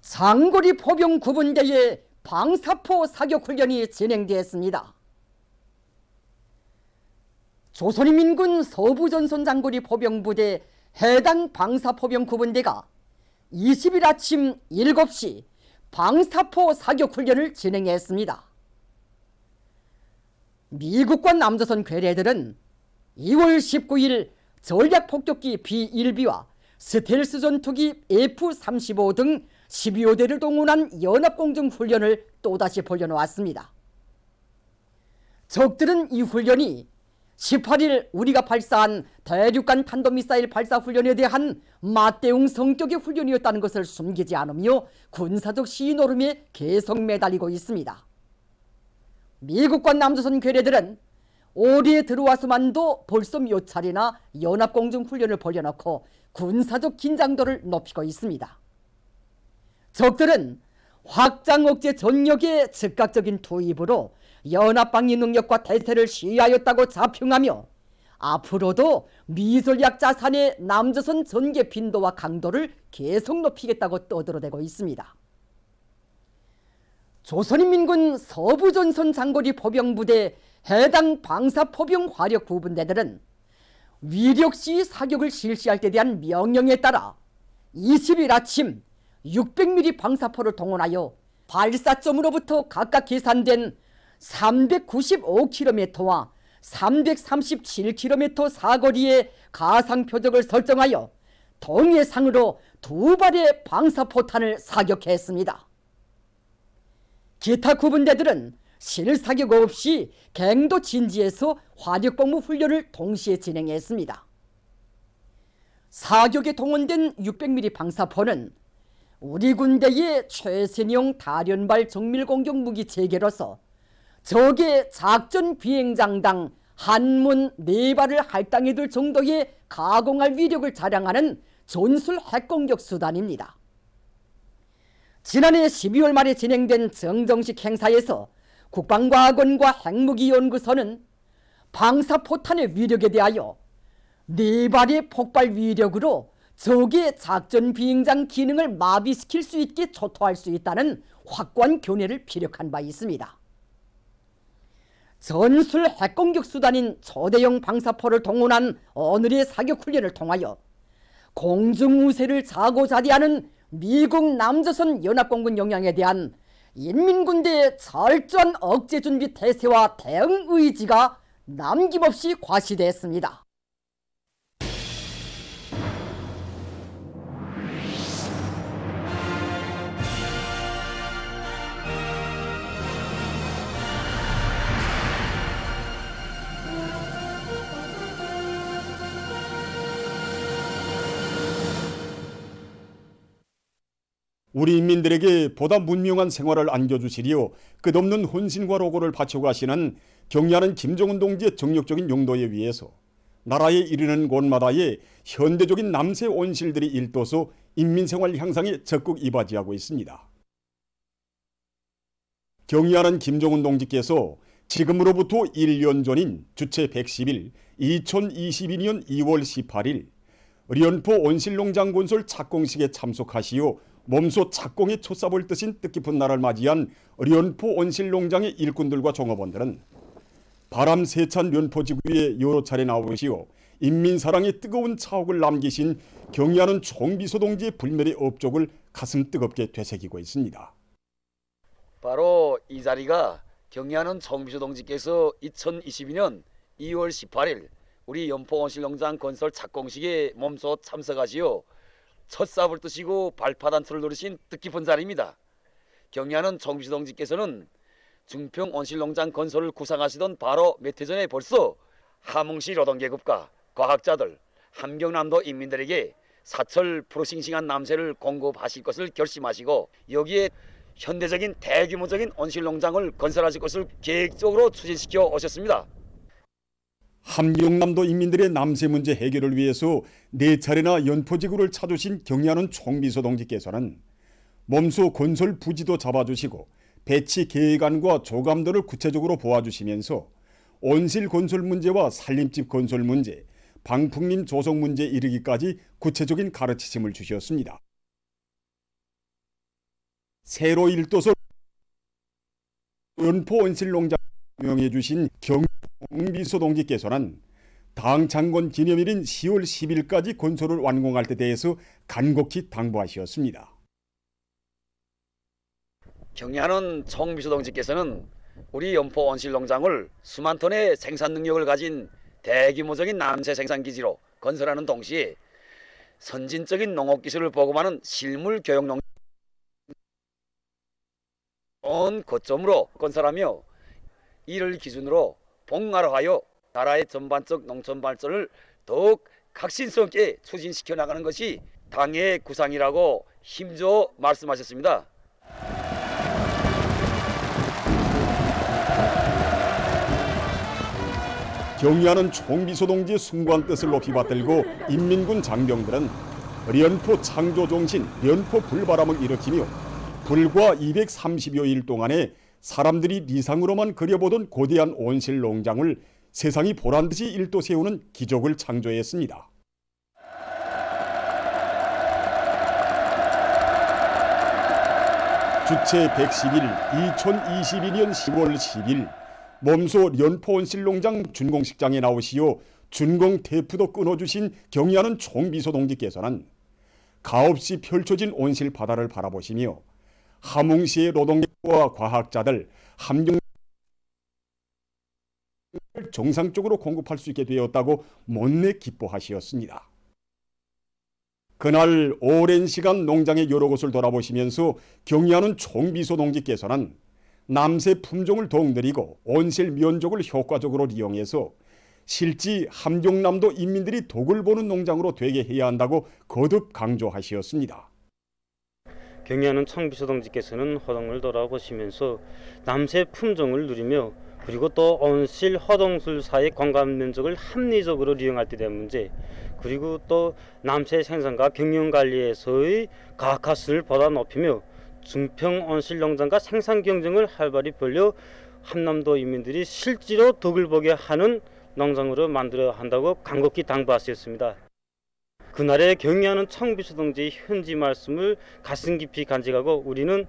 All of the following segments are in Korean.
장거리 포병 구분대의 방사포 사격훈련이 진행되었습니다. 조선인민군 서부전선 장거리 포병부대 해당 방사포병 구분대가 20일 아침 7시 방사포 사격훈련을 진행했습니다. 미국과 남조선 괴뢰들은 2월 19일 전략폭격기 B-1B와 스텔스 전투기 F-35 등 12호 대를 동원한 연합공중훈련을 또다시 벌여놓았습니다. 적들은 이 훈련이 18일 우리가 발사한 대륙간 탄도미사일 발사 훈련에 대한 맞대응 성격의 훈련이었다는 것을 숨기지 않으며 군사적 시노름에 계속 매달리고 있습니다. 미국과 남조선 괴뢰들은 올해에 들어와서만도 벌써 몇 차례나 연합공중훈련을 벌여놓고 군사적 긴장도를 높이고 있습니다. 적들은 확장 억제 전력의 즉각적인 투입으로 연합방위 능력과 대세를 시하였다고 자평하며 앞으로도 미전략 자산의 남조선 전개 빈도와 강도를 계속 높이겠다고 떠들어대고 있습니다. 조선인민군 서부전선 장거리 포병부대 해당 방사포병 화력 부분대들은 위력시 사격을 실시할 때 대한 명령에 따라 20일 아침 600mm 방사포를 동원하여 발사점으로부터 각각 계산된 395km와 337km 사거리의 가상 표적을 설정하여 동해상으로 2발의 방사포탄을 사격했습니다. 기타 구분대들은 실사격 없이 갱도 진지에서 화력복무 훈련을 동시에 진행했습니다. 사격에 동원된 600mm 방사포는 우리 군대의 최신형 다련발 정밀공격 무기 체계로서 적의 작전 비행장당 한문 4발을 할당해둘 정도의 가공할 위력을 자랑하는 전술 핵공격 수단입니다. 지난해 12월 말에 진행된 정정식 행사에서 국방과학원과 핵무기연구소는 방사포탄의 위력에 대하여 4발의 폭발 위력으로 적의 작전 비행장 기능을 마비시킬 수 있게 초토할 수 있다는 확고한 견해를 피력한 바 있습니다. 전술 핵공격 수단인 초대형 방사포를 동원한 오늘의 사격훈련을 통하여 공중우세를 자고자대하는 미국 남조선 연합공군 영향에 대한 인민군대의 철저한 억제준비 태세와 대응 의지가 남김없이 과시됐습니다. 우리 인민들에게 보다 문명한 생활을 안겨주시리요 끝없는 혼신과 로고를 바치고 가시는 경의하는 김정은 동지의 정력적인 용도에 위해서 나라에 이르는 곳마다의 현대적인 남세 온실들이 일도서 인민생활 향상에 적극 이바지하고 있습니다. 경의하는 김정은 동지께서 지금으로부터 1년 전인 주체 110일 2022년 2월 18일 의련포 온실농장 건설 착공식에 참석하시어 몸소 착공에 초삽을 뜨신 뜻깊은 날을 맞이한 의련포 온실농장의 일꾼들과 종업원들은 바람 세찬 면포지구에 여러 차례 나오시어 인민사랑의 뜨거운 차옥을 남기신 경의하는 총비서 동지의 불멸의 업적을 가슴 뜨겁게 되새기고 있습니다. 바로 이 자리가 경의하는 총비서 동지께서 2022년 2월 18일 우리 연포 온실농장 건설 착공식에 몸소 참석하시어 첫 삽을 뜨시고 발파단투를 누르신 뜻깊은 자리입니다. 경의하는 총비서 동지께서는 중평 온실농장 건설을 구상하시던 바로 몇 해 전에 벌써 함흥시 노동계급과 과학자들, 함경남도 인민들에게 사철 프로싱싱한 남세를 공급하실 것을 결심하시고 여기에 현대적인 대규모적인 온실농장을 건설하실 것을 계획적으로 추진시켜 오셨습니다. 함경남도 인민들의 남세 문제 해결을 위해서 4차례나 연포지구를 찾으신 경의하는 총비서 동지께서는 몸소 건설 부지도 잡아주시고 배치 계획안과 조감도를 구체적으로 보아주시면서 온실 건설 문제와 산림집 건설 문제, 방풍림 조성 문제에 이르기까지 구체적인 가르치심을 주셨습니다. 세로 일도소 연포 온실농장 명해 주신 경비소 동지께서는 당 창건 기념일인 10월 10일까지 건설을 완공할 데 대해서 간곡히 당부하셨습니다. 경의하는 총비서 동지께서는 우리 연포 온실농장을 수만 톤의 생산 능력을 가진 대규모적인 남새 생산기지로 건설하는 동시에 선진적인 농업기술을 보급하는 실물 교육농장 좋은 거점으로 건설하며 이를 기준으로 봉합하여 나라의 전반적 농촌 발전을 더욱 각신성 있게 추진시켜 나가는 것이 당의 구상이라고 힘줘 말씀하셨습니다. 경의하는 총비서 동지의 숭고한 뜻을 높이 받들고 인민군 장병들은 연포 창조정신, 연포 불바람을 일으키며 불과 230여 일 동안에 사람들이 리상으로만 그려보던 거대한 온실농장을 세상이 보란듯이 일도 세우는 기적을 창조했습니다. 주체 110일 2022년 10월 10일 몸소 연포 온실농장 준공식장에 나오시어 준공 테이프도 끊어주신 경의하는 총비서 동지께서는 가없이 펼쳐진 온실 바다를 바라보시며 함흥시의 노동력과 과학자들, 함경 정상적으로 공급할 수 있게 되었다고 못내 기뻐하시었습니다. 그날 오랜 시간 농장의 여러 곳을 돌아보시면서 경의하는 총비서 동지께서는 남새 품종을 더욱 늘리고 온실 면적을 효과적으로 이용해서 실지 함경남도 인민들이 덕을 보는 농장으로 되게 해야 한다고 거듭 강조하시었습니다. 경의하는 총비서 동지께서는 허동을 돌아보시면서 남새 품종을 누리며 그리고 또 온실 허동술 사이 공간 면적을 합리적으로 이용할 때 대한 문제, 그리고 또 남새 생산과 경영 관리에서의 가까스를 보다 높이며 중평 온실 농장과 생산 경쟁을 활발히 벌여 함남도 인민들이 실제로 덕을 보게 하는 농장으로 만들어야 한다고 간곡히 당부하셨습니다. 그날의 경의하는 총비서 동지의 현지 말씀을 가슴 깊이 간직하고 우리는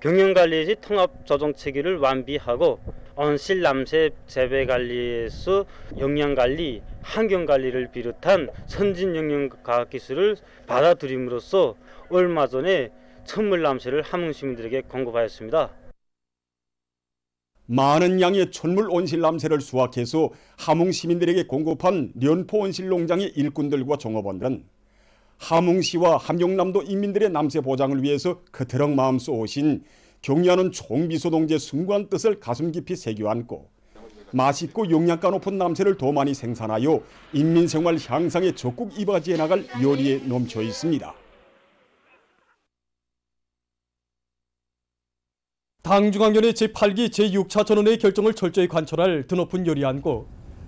경영관리의 통합 조정 체계를 완비하고 온실 남새 재배 관리에서 영양관리, 환경관리를 비롯한 선진 영양 과학 기술을 받아들임으로써 얼마 전에 천물 남새를 함흥 시민들에게 공급하였습니다. 많은 양의 천물 온실 남새를 수확해서 함흥 시민들에게 공급한 연포 온실 농장의 일꾼들과 종업원들은 함흥시와 함경남도 인민들의 남새 보장을 위해서 그토록 마음 쏘신 경의하는 총비서 동지의 숭고한 뜻을 가슴 깊이 새겨 안고 맛있고 영양가 높은 남새를 더 많이 생산하여 인민생활 향상에 적극 이바지해 나갈 요리에 넘쳐 있습니다. 당중앙위원회 제8기 제6차 전원회의 결정을 철저히 관철할 드높은 열의안고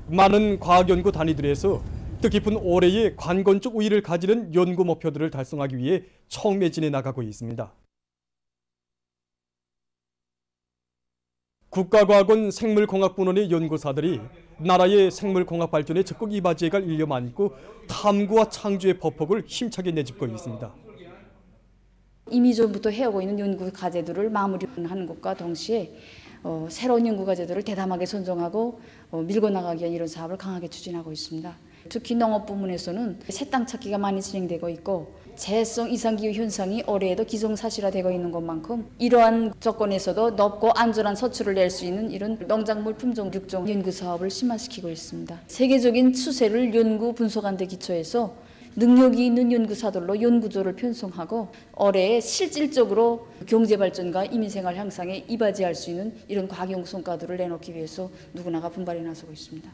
많은 과학연구 단위들에서 뜻깊은 올해의 관건적 우위를 가지는 연구 목표들을 달성하기 위해 청매진해 나가고 있습니다. 국가과학원 생물공학분원의 연구사들이 나라의 생물공학 발전에 적극 이바지해갈 일념 안고 탐구와 창조의 법폭을 힘차게 내짚고 있습니다. 이미 전부터 해오고 있는 연구 과제들을 마무리하는 것과 동시에 새로운 연구 과제들을 대담하게 선정하고 밀고 나가기 위한 이런 사업을 강하게 추진하고 있습니다. 특히 농업 부문에서는 새 땅 찾기가 많이 진행되고 있고 재해성 이상기후 현상이 올해에도 기정사실화되고 있는 것만큼 이러한 조건에서도 높고 안전한 서출을 낼 수 있는 이런 농작물 품종 육종 연구 사업을 심화시키고 있습니다. 세계적인 추세를 연구 분석한 데 기초해서 능력이 있는 연구사들로 연구조를 편성하고 올해 실질적으로 경제발전과 인민생활 향상에 이바지할 수 있는 이런 과학연구 성과들을 내놓기 위해서 누구나가 분발해 나서고 있습니다.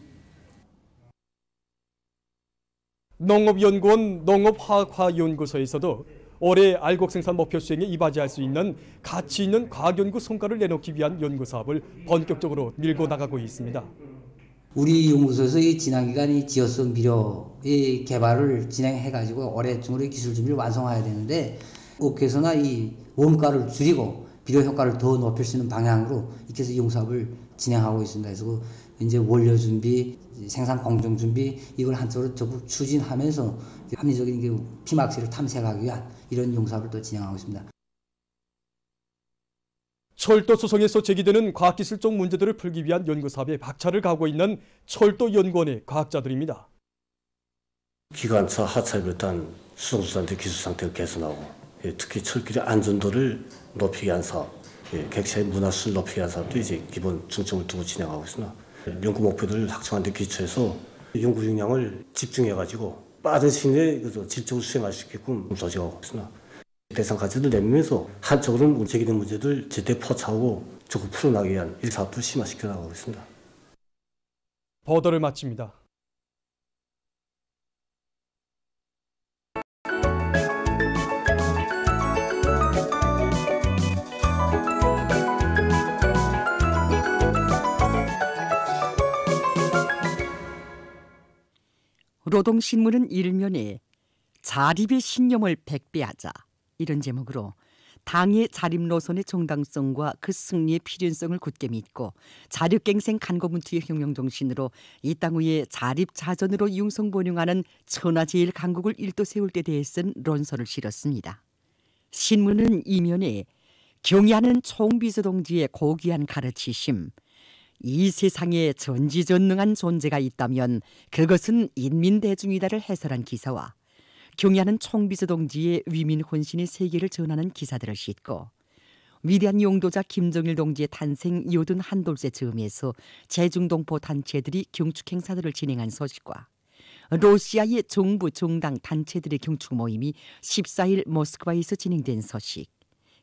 농업연구원 농업화학연구소에서도 올해 알곡생산 목표 수행에 이바지할 수 있는 가치 있는 과학연구 성과를 내놓기 위한 연구사업을 본격적으로 밀고 나가고 있습니다. 우리 연구소에서 이 지난 기간 이 지어성 비료의 개발을 진행해가지고 올해 중으로 기술 준비를 완성해야 되는데 업계에서나 이 원가를 줄이고 비료 효과를 더 높일 수 있는 방향으로 이렇게 해서 연구사업을 진행하고 있습니다. 그래서 이제 원료 준비, 생산 공정 준비 이걸 한쪽으로 적극 추진하면서 합리적인 피막시를 탐색하기 위한 이런 연구사업을 또 진행하고 있습니다. 철도 수송에서 제기되는 과학기술적 문제들을 풀기 위한 연구사업에 박차를 가하고 있는 철도연구원의 과학자들입니다. 기관차 하차를 비롯한 수송수단대 기술 상태를 개선하고 특히 철길의 안전도를 높이기 위한 사업, 객차의 문화수를 높이기 위한 사업도 이제 기본 중점을 두고 진행하고 있으나 연구 목표들을 확정한 데 기초해서 연구 역량을 집중해가지고 빠른 시일 내에 질적으로 수행할 수 있게끔 조직하고 있으나 대상 과제를 내면서 한쪽으로는 제기된 문제들 제때 포착하고 적극 풀어나가기 위한 이 사업도 심화시켜 나가고 있습니다. 보도를 마칩니다. 노동신문은 일면에 자립의 신념을 백배하자 이런 제목으로 당의 자립 노선의 정당성과 그 승리의 필연성을 굳게 믿고 자력갱생 간고문투의 혁명정신으로 이 땅 위에 자립자전으로 융성본용하는 천하제일 강국을 일도 세울 때 대해 쓴論서를 실었습니다. 신문은 이면에 경의하는 총비서동지의 고귀한 가르치심, 이 세상에 전지전능한 존재가 있다면 그것은 인민대중이다를 해설한 기사와 경의하는 총비서동지의 위민혼신의 세계를 전하는 기사들을 싣고 위대한 용도자 김정일 동지의 탄생 요든 한돌세 즈음에서 제중동포 단체들이 경축 행사들을 진행한 소식과 러시아의 정부 정당 단체들의 경축 모임이 14일 모스크바에서 진행된 소식,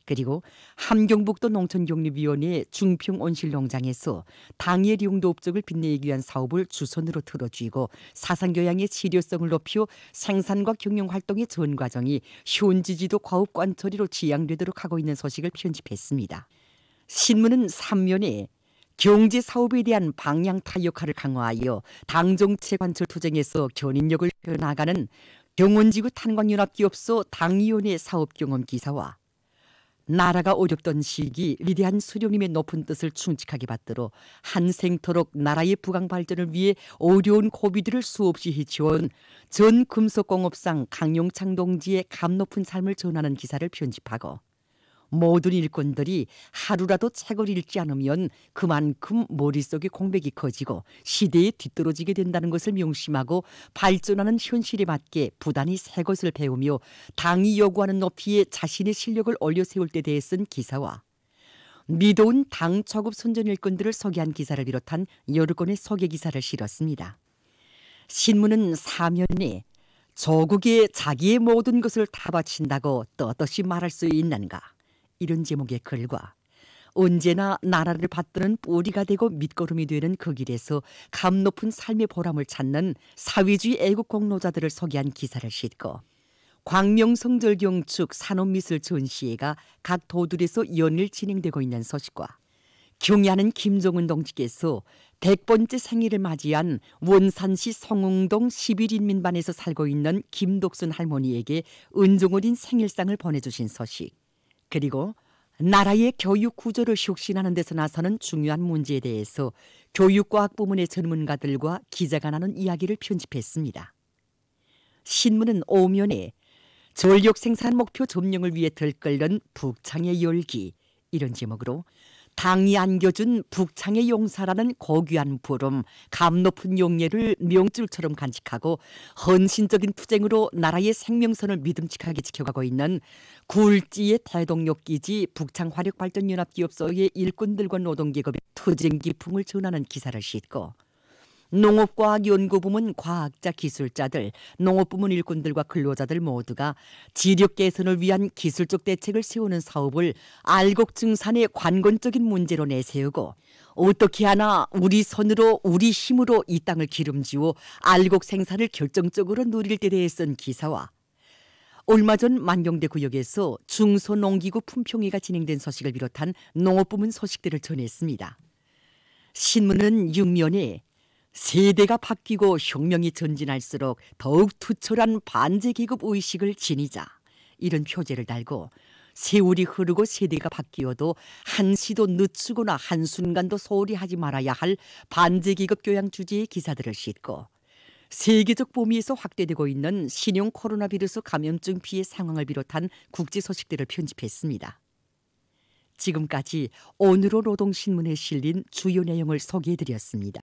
그리고 함경북도 농촌격립위원회 중평온실농장에서 당의 용도 업적을 빛내기 위한 사업을 주선으로 틀어쥐고 사상교양의 실효성을 높여 생산과 경영활동의 전 과정이 현지지도 과업관처리로 지향되도록 하고 있는 소식을 편집했습니다. 신문은 3면에 경제사업에 대한 방향 타협화를 강화하여 당정체 관철 투쟁에서 견인력을 펴나가는 경원지구 탄광연합기업소 당위원회 사업경험 기사와 나라가 어렵던 시기 위대한 수령님의 높은 뜻을 충직하게 받들어 한생토록 나라의 부강 발전을 위해 어려운 고비들을 수없이 헤쳐온 전 금속공업상 강용창 동지의 감 높은 삶을 전하는 기사를 편집하고 모든 일꾼들이 하루라도 책을 읽지 않으면 그만큼 머릿속에 공백이 커지고 시대에 뒤떨어지게 된다는 것을 명심하고 발전하는 현실에 맞게 부단히 새 것을 배우며 당이 요구하는 높이에 자신의 실력을 올려 세울 때 대해 쓴 기사와 미도운 당 초급 선전 일꾼들을 소개한 기사를 비롯한 여러 건의 소개 기사를 실었습니다. 신문은 사면에 조국에 자기의 모든 것을 다 바친다고 떳떳이 말할 수 있는가, 이런 제목의 글과 언제나 나라를 받드는 뿌리가 되고 밑거름이 되는 그 길에서 감 높은 삶의 보람을 찾는 사회주의 애국 공로자들을 소개한 기사를 싣고 광명성절 경축 산업미술 전시회가 각 도들에서 연일 진행되고 있는 소식과 경의하는 김정은 동지께서 100번째 생일을 맞이한 원산시 성흥동 11인민반에서 살고 있는 김독순 할머니에게 은종어린 생일상을 보내주신 소식, 그리고 나라의 교육 구조를 혁신하는 데서 나서는 중요한 문제에 대해서 교육과학 부문의 전문가들과 기자가 나눈 이야기를 편집했습니다. 신문은 오면에 전력 생산 목표 점령을 위해 들끓는 북창의 열기, 이런 제목으로 당이 안겨준 북창의 용사라는 고귀한 부름, 감 높은 용예를 명줄처럼 간직하고 헌신적인 투쟁으로 나라의 생명선을 믿음직하게 지켜가고 있는 굴지의 대동력기지 북창화력발전연합기업소의 일꾼들과 노동계급의 투쟁 기풍을 전하는 기사를 싣고 농업과학연구부문 과학자 기술자들, 농업부문 일꾼들과 근로자들 모두가 지력 개선을 위한 기술적 대책을 세우는 사업을 알곡증산의 관건적인 문제로 내세우고 어떻게 하나 우리 손으로 우리 힘으로 이 땅을 기름지워 알곡 생산을 결정적으로 누릴 때 대해 쓴 기사와 얼마 전 만경대 구역에서 중소농기구 품평회가 진행된 소식을 비롯한 농업부문 소식들을 전했습니다. 신문은 6면에 세대가 바뀌고 혁명이 전진할수록 더욱 투철한 반제계급 의식을 지니자, 이런 표제를 달고 세월이 흐르고 세대가 바뀌어도 한시도 늦추거나 한순간도 소홀히 하지 말아야 할 반제계급 교양 주제의 기사들을 싣고 세계적 범위에서 확대되고 있는 신형 코로나 바이러스 감염증 피해 상황을 비롯한 국제 소식들을 편집했습니다. 지금까지 오늘의 노동신문에 실린 주요 내용을 소개해드렸습니다.